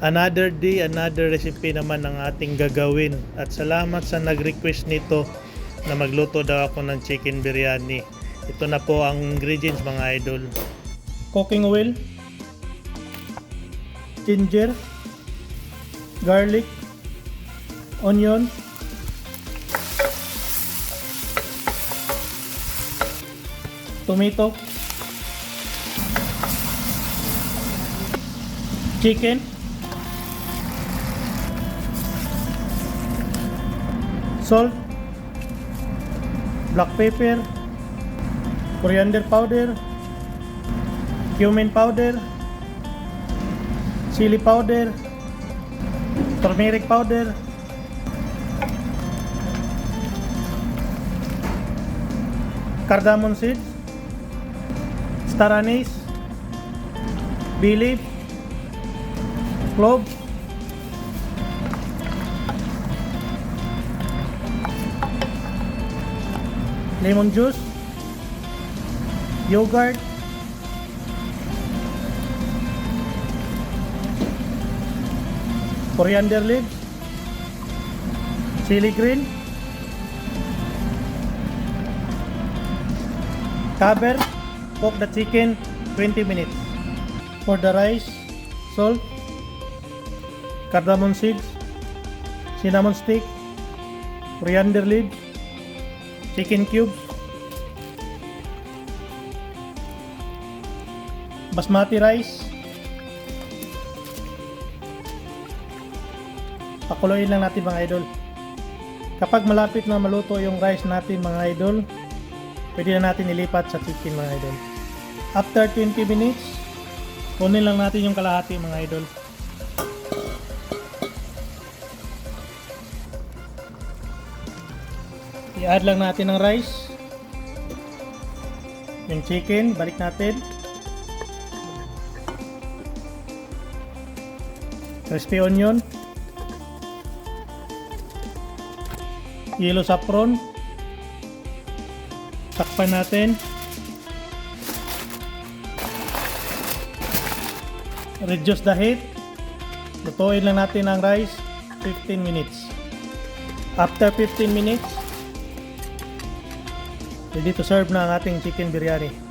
Another day, another recipe naman ang ating gagawin. At salamat sa nag-request nito na magluto daw ako ng chicken biryani. Ito na po ang ingredients mga idol. Cooking oil, ginger, garlic, onion, tomato, chicken, salt, black pepper, coriander powder, cumin powder, chili powder, turmeric powder, cardamom seeds, star anise, bay leaf, clove, lemon juice, yogurt, coriander leaves, chili green, cover, cook the chicken 20 minutes. For the rice, salt, cardamom seeds, cinnamon stick, coriander leaves, chicken cubes, basmati rice. Pakuluin lang natin mga idol. Kapag malapit na maluto yung rice natin mga idol, pwede na natin ilipat sa chicken mga idol. After 20 minutes, kunin lang natin yung kalahati mga idol. I-add lang natin ng rice, yung chicken, balik natin, crispy onion, yellow saffron, takpan natin, reduce the heat, lutuin lang natin ang rice 15 minutes. After 15 minutes, ready to serve na ang ating chicken biryani.